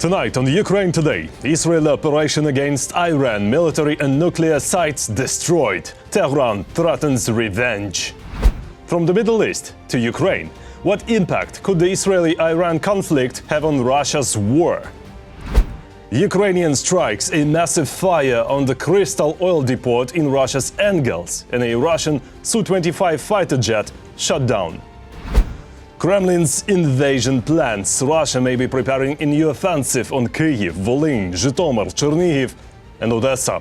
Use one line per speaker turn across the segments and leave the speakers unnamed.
Tonight on Ukraine Today, Israel operation against Iran, military and nuclear sites destroyed. Tehran threatens revenge. From the Middle East to Ukraine, what impact could the Israeli-Iran conflict have on Russia's war? Ukrainian strikes a massive fire on the Crystal oil depot in Russia's Engels, and a Russian Su-25 fighter jet shot down. Kremlin's invasion plans. Russia may be preparing a new offensive on Kyiv, Volyn, Zhytomyr, Chernihiv and Odessa.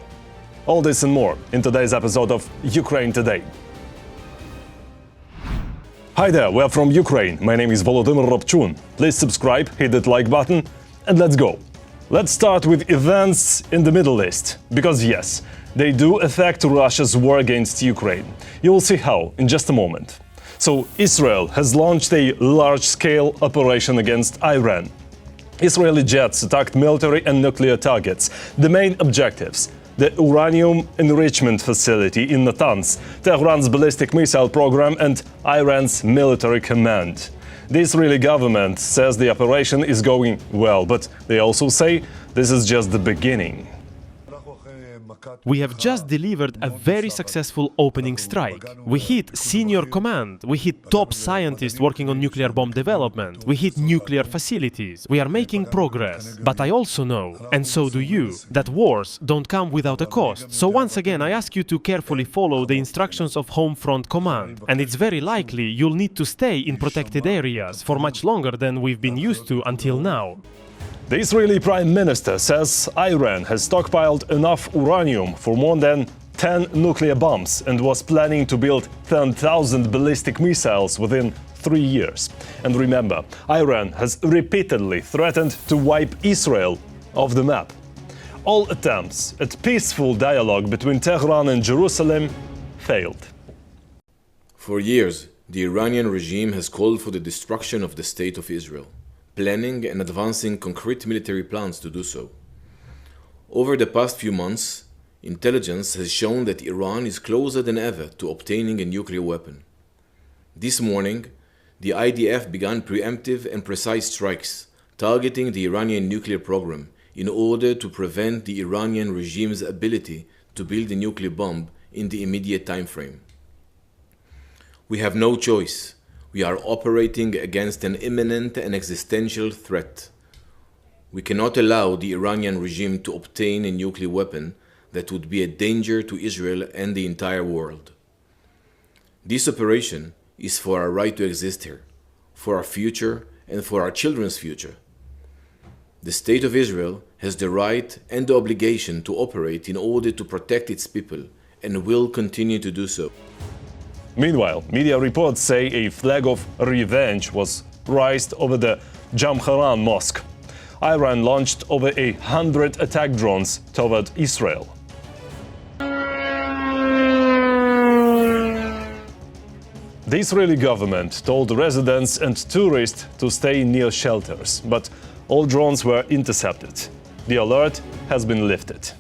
All this and more in today's episode of Ukraine Today. Hi there, we're from Ukraine. My name is Volodymyr Robchun. Please subscribe, hit that like button, and let's go. Let's start with events in the Middle East, because yes, they do affect Russia's war against Ukraine. You will see how in just a moment. So, Israel has launched a large-scale operation against Iran. Israeli jets attacked military and nuclear targets. The main objectives: the uranium enrichment facility in Natanz, Tehran's ballistic missile program and Iran's military command. The Israeli government says the operation is going well, but they also say this is just the beginning.
We have just delivered a very successful opening strike. We hit senior command, we hit top scientists working on nuclear bomb development, we hit nuclear facilities. We are making progress. But I also know, and so do you, that wars don't come without a cost. So once again I ask you to carefully follow the instructions of Home Front Command. And it's very likely you'll need to stay in protected areas for much longer than we've been used to until now.
The Israeli Prime Minister says Iran has stockpiled enough uranium for more than 10 nuclear bombs and was planning to build 10,000 ballistic missiles within 3 years. And remember, Iran has repeatedly threatened to wipe Israel off the map. All attempts at peaceful dialogue between Tehran and Jerusalem failed.
For years, the Iranian regime has called for the destruction of the State of Israel, planning and advancing concrete military plans to do so. Over the past few months, intelligence has shown that Iran is closer than ever to obtaining a nuclear weapon. This morning, the IDF began preemptive and precise strikes targeting the Iranian nuclear program in order to prevent the Iranian regime's ability to build a nuclear bomb in the immediate time frame. We have no choice. We are operating against an imminent and existential threat. We cannot allow the Iranian regime to obtain a nuclear weapon that would be a danger to Israel and the entire world. This operation is for our right to exist here, for our future and for our children's future. The State of Israel has the right and the obligation to operate in order to protect its people and will continue to do so.
Meanwhile, media reports say a flag of revenge was raised over the Jamharan mosque. Iran launched over 100 attack drones toward Israel. The Israeli government told residents and tourists to stay near shelters, but all drones were intercepted. The alert has been lifted.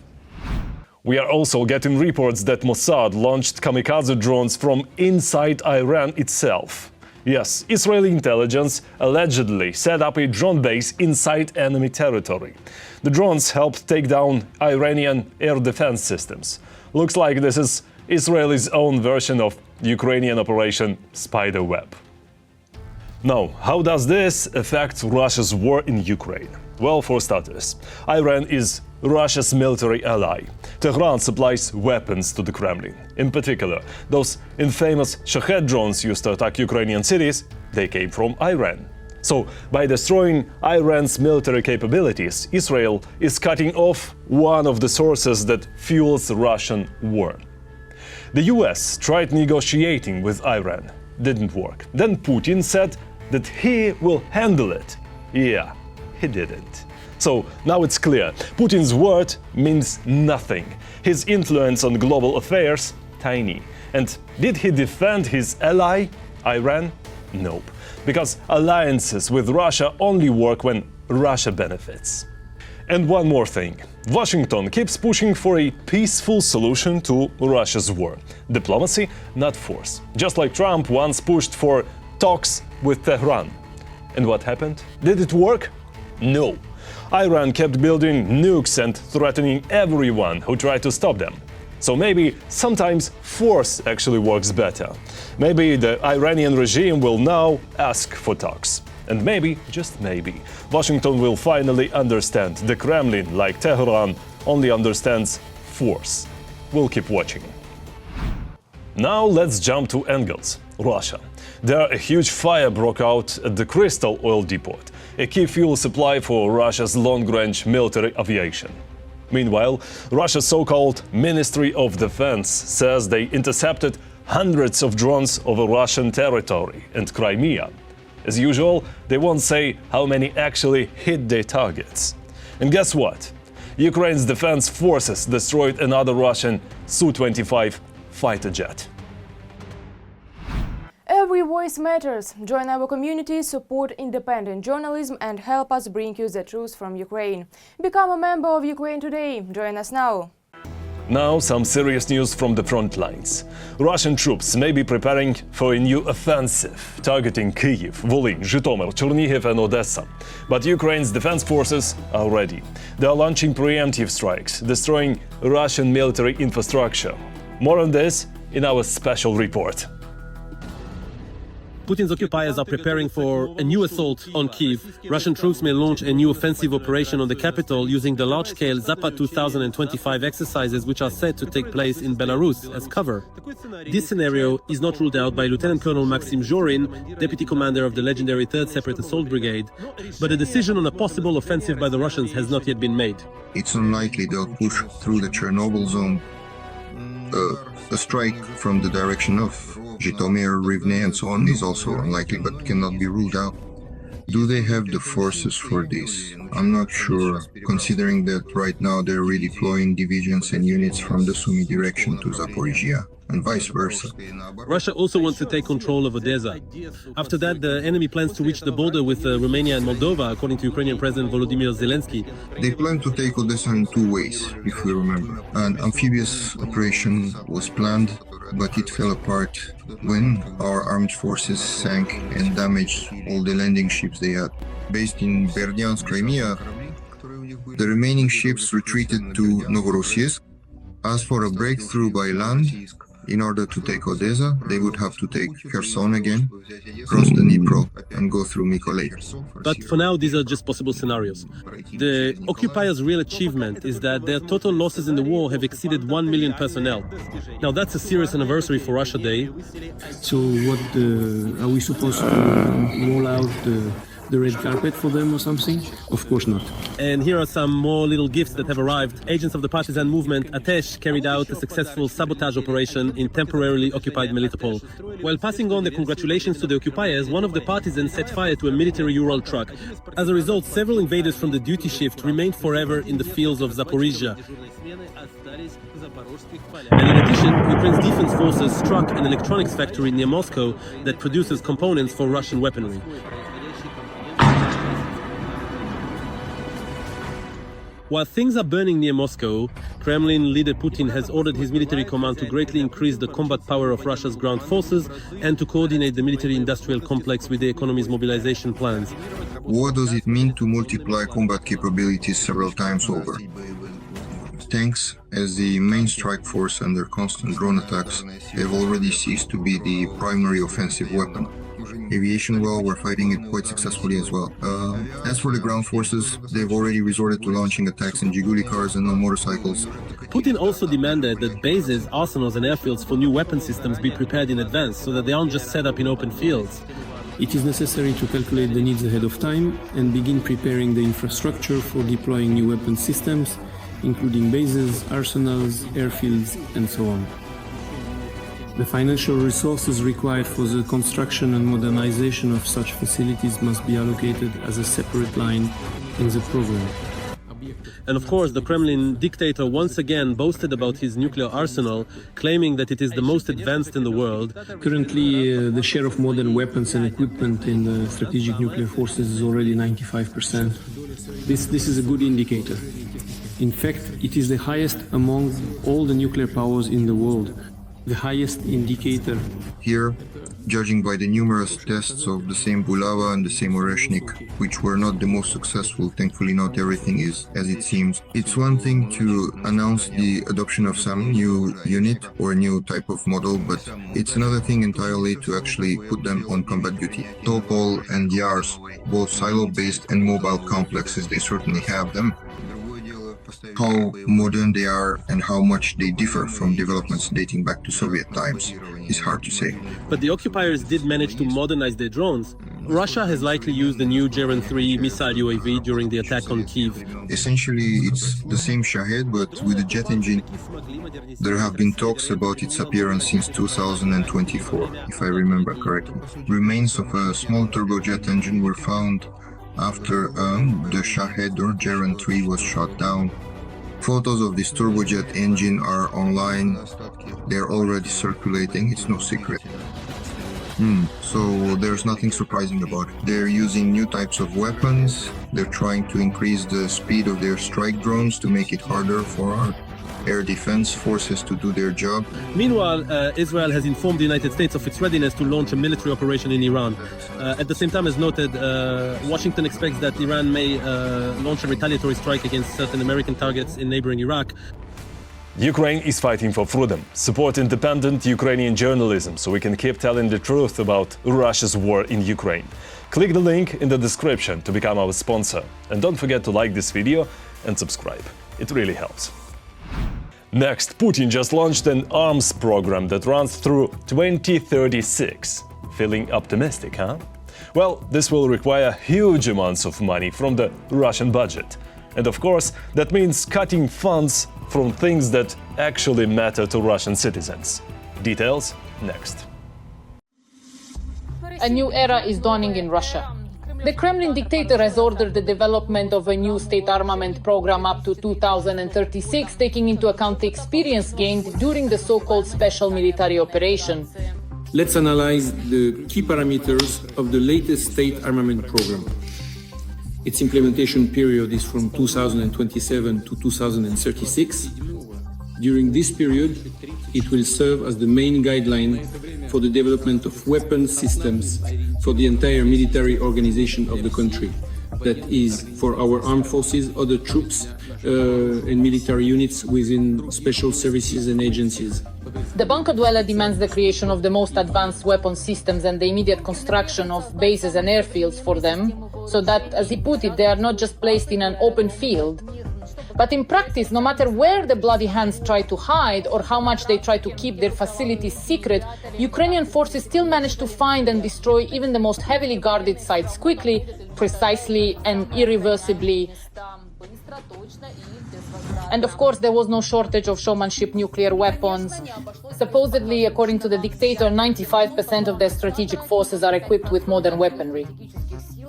We are also getting reports that Mossad launched kamikaze drones from inside Iran itself. Yes, Israeli intelligence allegedly set up a drone base inside enemy territory. The drones helped take down Iranian air defense systems. Looks like this is Israel's own version of Ukrainian Operation Spiderweb. Now, how does this affect Russia's war in Ukraine? Well, for starters, Iran is Russia's military ally. Tehran supplies weapons to the Kremlin. In particular, those infamous Shahed drones used to attack Ukrainian cities, they came from Iran. So, by destroying Iran's military capabilities, Israel is cutting off one of the sources that fuels the Russian war. The US tried negotiating with Iran. Didn't work. Then Putin said that he will handle it. Yeah, he didn't. So now it's clear, Putin's word means nothing. His influence on global affairs, tiny. And did he defend his ally, Iran? Nope. Because alliances with Russia only work when Russia benefits. And one more thing. Washington keeps pushing for a peaceful solution to Russia's war. Diplomacy, not force. Just like Trump once pushed for talks with Tehran. And what happened? Did it work? No. Iran kept building nukes and threatening everyone who tried to stop them. So maybe sometimes force actually works better. Maybe the Iranian regime will now ask for talks. And maybe, just maybe, Washington will finally understand the Kremlin, like Tehran, only understands force. We'll keep watching. Now let's jump to Engels, Russia. There a huge fire broke out at the Crystal oil depot, a key fuel supply for Russia's long-range military aviation. Meanwhile, Russia's so-called Ministry of Defense says they intercepted hundreds of drones over Russian territory and Crimea. As usual, they won't say how many actually hit their targets. And guess what? Ukraine's defense forces destroyed another Russian Su-25 fighter jet.
Every voice matters. Join our community, support independent journalism and help us bring you the truth from Ukraine. Become a member of Ukraine Today. Join us now.
Now some serious news from the front lines. Russian troops may be preparing for a new offensive, targeting Kyiv, Volyn, Zhytomyr, Chernihiv and Odessa. But Ukraine's defense forces are ready. They are launching preemptive strikes, destroying Russian military infrastructure. More on this in our special report.
Putin's occupiers are preparing for a new assault on Kyiv. Russian troops may launch a new offensive operation on the capital using the large-scale Zapad 2025 exercises which are set to take place in Belarus as cover. This scenario is not ruled out by Lieutenant Colonel Maxim Zhorin, deputy commander of the legendary 3rd Separate Assault Brigade, but a decision on a possible offensive by the Russians has not yet been made.
It's unlikely they'll push through the Chernobyl zone. A strike from the direction of Zhytomyr, Rivne and so on is also unlikely but cannot be ruled out. Do they have the forces for this? I'm not sure, considering that right now they're redeploying divisions and units from the Sumy direction to Zaporizhia, and vice versa.
Russia also wants to take control of Odessa. After that, the enemy plans to reach the border with Romania and Moldova, according to Ukrainian President Volodymyr Zelensky.
They plan to take Odessa in two ways, if we remember. An amphibious operation was planned, but it fell apart when our armed forces sank and damaged all the landing ships they had. Based in Berdyansk, Crimea, the remaining ships retreated to Novorossiysk. As for a breakthrough by land, in order to take Odessa, they would have to take Kherson again, cross the Dnipro, and go through Mykolaiv.
But for now, these are just possible scenarios. The occupiers' real achievement is that their total losses in the war have exceeded 1 million personnel. Now that's a serious anniversary for Russia Day.
So what, are we supposed to roll out the red carpet for them or something? Of course not.
And here are some more little gifts that have arrived. Agents of the partisan movement Atesh carried out a successful sabotage operation in temporarily occupied Melitopol. While passing on the congratulations to the occupiers, one of the partisans set fire to a military Ural truck. As a result, several invaders from the duty shift remained forever in the fields of Zaporizhia. And in addition, Ukraine's defense forces struck an electronics factory near Moscow that produces components for Russian weaponry. While things are burning near Moscow, Kremlin leader Putin has ordered his military command to greatly increase the combat power of Russia's ground forces and to coordinate the military-industrial complex with the economy's mobilization plans.
What does it mean to multiply combat capabilities several times over? Tanks, as the main strike force under constant drone attacks, have already ceased to be the primary offensive weapon. Aviation, well, we're fighting it quite successfully as well. As for the ground forces, they've already resorted to launching attacks in Zhiguli cars and on motorcycles.
Putin also demanded that bases, arsenals and airfields for new weapon systems be prepared in advance so that they aren't just set up in open fields.
It is necessary to calculate the needs ahead of time and begin preparing the infrastructure for deploying new weapon systems, including bases, arsenals, airfields, and so on. The financial resources required for the construction and modernization of such facilities must be allocated as a separate line in the program.
And of course, the Kremlin dictator once again boasted about his nuclear arsenal, claiming that it is the most advanced in the world.
Currently, the share of modern weapons and equipment in the strategic nuclear forces is already 95%. This is a good indicator. In fact, it is the highest among all the nuclear powers in the world. The highest indicator.
Here, judging by the numerous tests of the same Bulava and the same Oreshnik, which were not the most successful. Thankfully, not everything is as it seems. It's one thing to announce the adoption of some new unit or new type of model, but it's another thing entirely to actually put them on combat duty. Topol and Yars, both silo-based and mobile complexes, they certainly have them. How modern they are and how much they differ from developments dating back to Soviet times is hard to say.
But the occupiers did manage to modernize their drones. Russia has likely used the new Tehran-3 missile UAV during the attack on Kyiv.
Essentially, it's the same Shahed, but with a jet engine. There have been talks about its appearance since 2024, if I remember correctly. Remains of a small turbojet engine were found after the Shahed or Tehran-3 was shot down. Photos of this turbojet engine are online. They're already circulating, it's no secret. So there's nothing surprising about it. They're using new types of weapons. They're trying to increase the speed of their strike drones to make it harder for our air defense forces to do their job.
Meanwhile, Israel has informed the United States of its readiness to launch a military operation in Iran. At the same time, as noted, Washington expects that Iran may launch a retaliatory strike against certain American targets in neighboring Iraq.
Ukraine is fighting for freedom. Support independent Ukrainian journalism so we can keep telling the truth about Russia's war in Ukraine. Click the link in the description to become our sponsor. And don't forget to like this video and subscribe. It really helps. Next, Putin just launched an arms program that runs through 2036. Feeling optimistic, huh? Well, this will require huge amounts of money from the Russian budget. And of course, that means cutting funds from things that actually matter to Russian citizens. Details next.
A new era is dawning in Russia. The Kremlin dictator has ordered the development of a new state armament program up to 2036, taking into account the experience gained during the so-called special military operation.
Let's analyze the key parameters of the latest state armament program. Its implementation period is from 2027 to 2036. During this period, it will serve as the main guideline for the development of weapons systems for the entire military organization of the country. That is, for our armed forces, other troops and military units within special services and agencies.
The bunker dweller demands the creation of the most advanced weapon systems and the immediate construction of bases and airfields for them, so that, as he put it, they are not just placed in an open field. But in practice, no matter where the bloody hands try to hide or how much they try to keep their facilities secret, Ukrainian forces still manage to find and destroy even the most heavily guarded sites quickly, precisely, and irreversibly. And of course, there was no shortage of showmanship nuclear weapons. Supposedly, according to the dictator, 95% of their strategic forces are equipped with modern weaponry.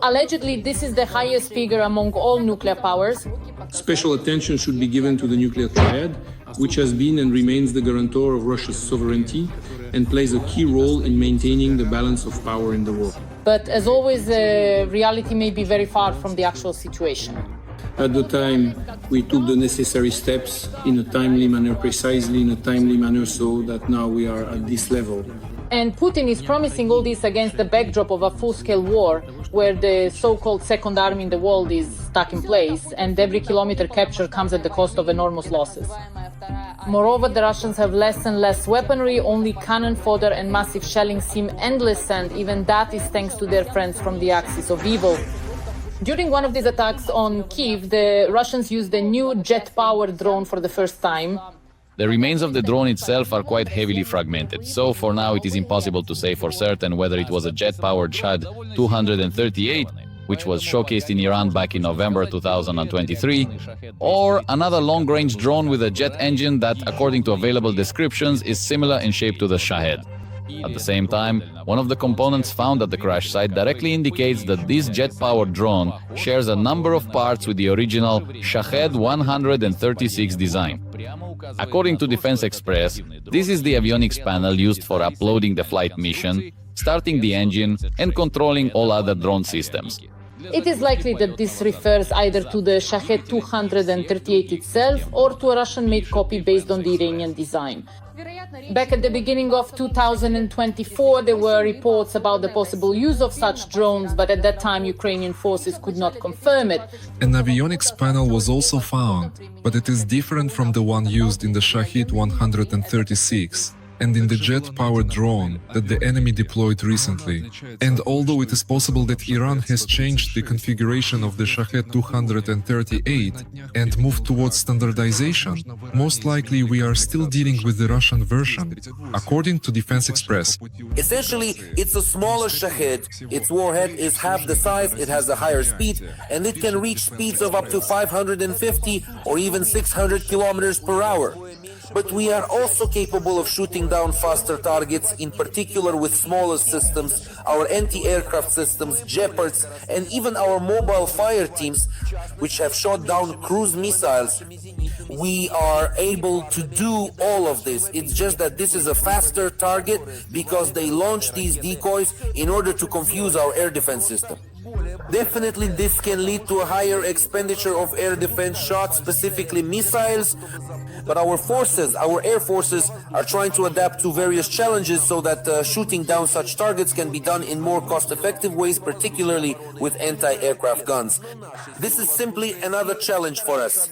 Allegedly, this is the highest figure among all nuclear powers.
Special attention should be given to the nuclear triad, which has been and remains the guarantor of Russia's sovereignty and plays a key role in maintaining the balance of power in the world.
But as always, reality may be very far from the actual situation.
At the time, we took the necessary steps in a timely manner, precisely in a timely manner, so that now we are at this level.
And Putin is promising all this against the backdrop of a full-scale war, where the so-called second army in the world is stuck in place, and every kilometer captured comes at the cost of enormous losses. Moreover, the Russians have less and less weaponry, only cannon fodder and massive shelling seem endless, and even that is thanks to their friends from the axis of evil. During one of these attacks on Kyiv, the Russians used a new jet-powered drone for the first time.
The remains of the drone itself are quite heavily fragmented, so for now it is impossible to say for certain whether it was a jet-powered Shahed 238, which was showcased in Iran back in November 2023, or another long-range drone with a jet engine that, according to available descriptions, is similar in shape to the Shahed. At the same time, one of the components found at the crash site directly indicates that this jet-powered drone shares a number of parts with the original Shahed 136 design. According to Defense Express, this is the avionics panel used for uploading the flight mission, starting the engine, and controlling all other drone systems.
It is likely that this refers either to the Shahed 238 itself or to a Russian-made copy based on the Iranian design. Back at the beginning of 2024, there were reports about the possible use of such drones, but at that time Ukrainian forces could not confirm it.
An avionics panel was also found, but it is different from the one used in the Shahed 136 and in the jet-powered drone that the enemy deployed recently. And although it is possible that Iran has changed the configuration of the Shahed 238 and moved towards standardization, most likely we are still dealing with the Russian version, according to Defense Express.
Essentially, it's a smaller Shahed. Its warhead is half the size, it has a higher speed, and it can reach speeds of up to 550 or even 600 kilometers per hour. But we are also capable of shooting down faster targets, in particular with smaller systems, our anti-aircraft systems, Jeopards, and even our mobile fire teams, which have shot down cruise missiles. We are able to do all of this. It's just that this is a faster target because they launch these decoys in order to confuse our air defense system. Definitely this can lead to a higher expenditure of air defense shots, specifically missiles, but our forces, our air forces, are trying to adapt to various challenges so that shooting down such targets can be done in more cost-effective ways, particularly with anti-aircraft guns. This is simply another challenge for us.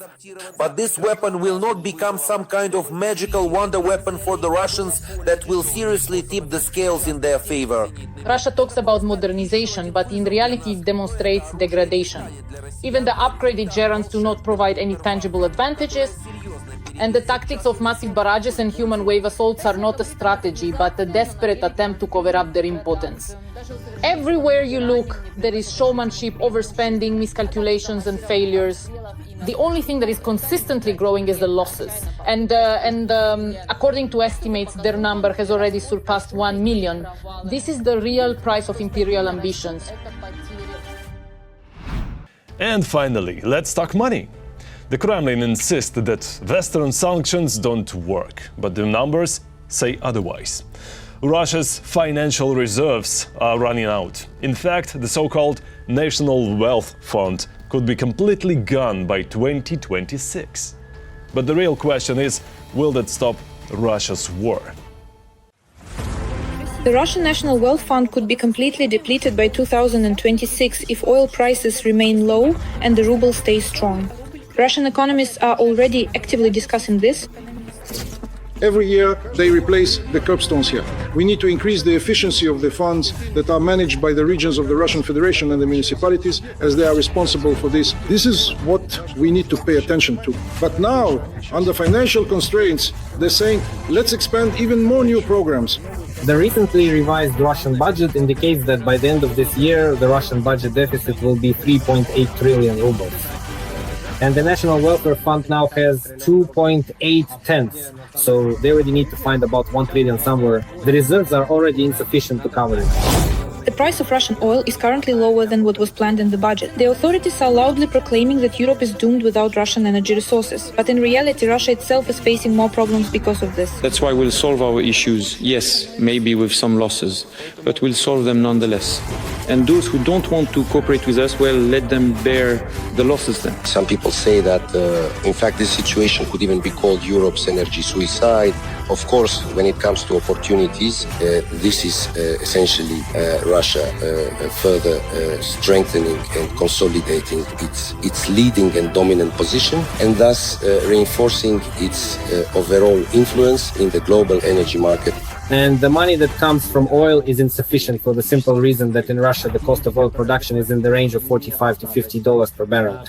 But this weapon will not become some kind of magical wonder weapon for the Russians that will seriously tip the scales in their favor.
Russia talks about modernization, but in reality it demonstrates degradation. Even the upgraded Gerans do not provide any tangible advantages, and the tactics of massive barrages and human wave assaults are not a strategy, but a desperate attempt to cover up their impotence. Everywhere you look, there is showmanship, overspending, miscalculations, and failures. The only thing that is consistently growing is the losses. And according to estimates, their number has already surpassed 1 million. This is the real price of imperial ambitions.
And finally, let's talk money. The Kremlin insists that Western sanctions don't work, but the numbers say otherwise. Russia's financial reserves are running out. In fact, the so-called National Wealth Fund could be completely gone by 2026. But the real question is, will that stop Russia's war?
The Russian National Wealth Fund could be completely depleted by 2026 if oil prices remain low and the ruble stays strong. Russian economists are already actively discussing this.
Every year, they replace the curbstones here. We need to increase the efficiency of the funds that are managed by the regions of the Russian Federation and the municipalities, as they are responsible for this. This is what we need to pay attention to. But now, under financial constraints, they're saying, let's expand even more new programs.
The recently revised Russian budget indicates that by the end of this year, the Russian budget deficit will be 3.8 trillion rubles. And the National Welfare Fund now has 2.8 tenths, so they already need to find about 1 trillion somewhere. The reserves are already insufficient to cover it.
The price of Russian oil is currently lower than what was planned in the budget. The authorities are loudly proclaiming that Europe is doomed without Russian energy resources. But in reality, Russia itself is facing more problems because of this.
That's why we'll solve our issues, yes, maybe with some losses, but we'll solve them nonetheless. And those who don't want to cooperate with us, well, let them bear the losses then.
Some people say that, in fact, this situation could even be called Europe's energy suicide. Of course, when it comes to opportunities, this is essentially Russia further strengthening and consolidating its leading and dominant position, and thus reinforcing its overall influence in the global energy market.
And the money that comes from oil is insufficient for the simple reason that in Russia the cost of oil production is in the range of $45 to $50 per barrel.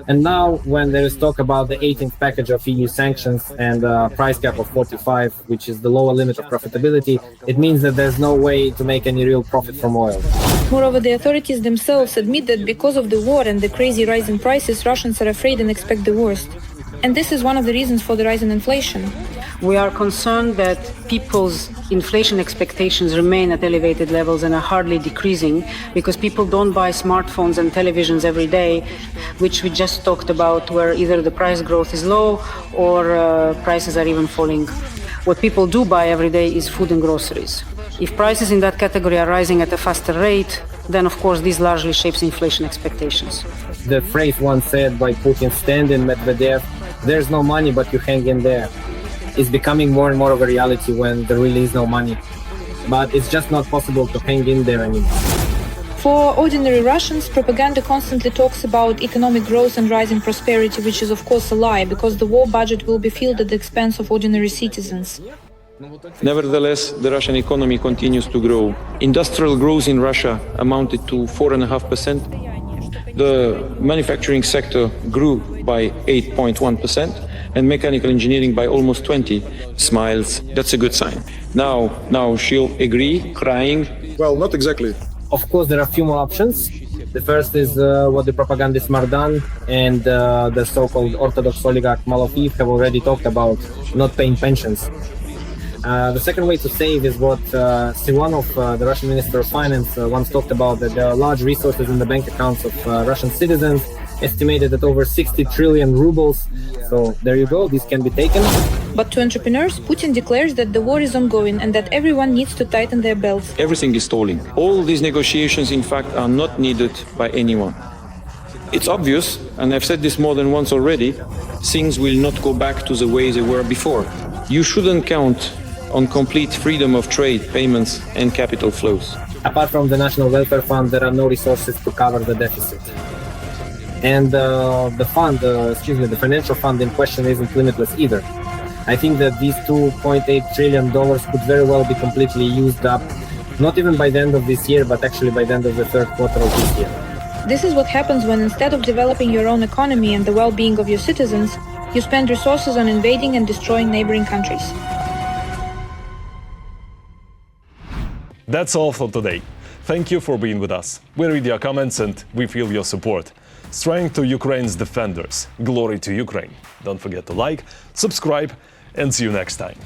And now when there is talk about the 18th package of EU sanctions and a price cap of 45, which is the lower limit of profitability, it means that there's no way to make any real profit from oil.
Moreover, the authorities themselves admit that because of the war and the crazy rise in prices, Russians are afraid and expect the worst. And this is one of the reasons for the rise in inflation.
We are concerned that people's inflation expectations remain at elevated levels and are hardly decreasing because people don't buy smartphones and televisions every day, which we just talked about, where either the price growth is low or prices are even falling. What people do buy every day is food and groceries. If prices in that category are rising at a faster rate, then of course this largely shapes inflation expectations.
The phrase once said by Putin's stand-in Medvedev, "There's no money, but you hang in there." is becoming more and more of a reality when there really is no money. But it's just not possible to hang in there anymore.
For ordinary Russians, propaganda constantly talks about economic growth and rising prosperity, which is of course a lie, because the war budget will be filled at the expense of ordinary citizens.
Nevertheless, the Russian economy continues to grow. Industrial growth in Russia amounted to 4.5%. The manufacturing sector grew by 8.1% and mechanical engineering by almost 20%. Smiles, that's a good sign. Now she'll agree, crying.
Well, not exactly.
Of course, there are a few more options. The first is what the propagandist Mardan and the so-called Orthodox oligarch Malofeev have already talked about, not paying pensions. The second way to save is what Sivanov, the Russian Minister of Finance, once talked about, that there are large resources in the bank accounts of Russian citizens, estimated at over 60 trillion rubles. So there you go, these can be taken.
But to entrepreneurs, Putin declares that the war is ongoing and that everyone needs to tighten their belts.
Everything is stalling. All these negotiations, in fact, are not needed by anyone. It's obvious, and I've said this more than once already, things will not go back to the way they were before. You shouldn't count on complete freedom of trade, payments, and capital flows.
Apart from the National Welfare Fund, there are no resources to cover the deficit. And the financial fund in question isn't limitless either. I think that these $2.8 trillion could very well be completely used up, not even by the end of this year, but actually by the end of the third quarter of this year.
This is what happens when instead of developing your own economy and the well-being of your citizens, you spend resources on invading and destroying neighboring countries.
That's all for today. Thank you for being with us. We read your comments and we feel your support. Strength to Ukraine's defenders. Glory to Ukraine. Don't forget to like, subscribe, and see you next time.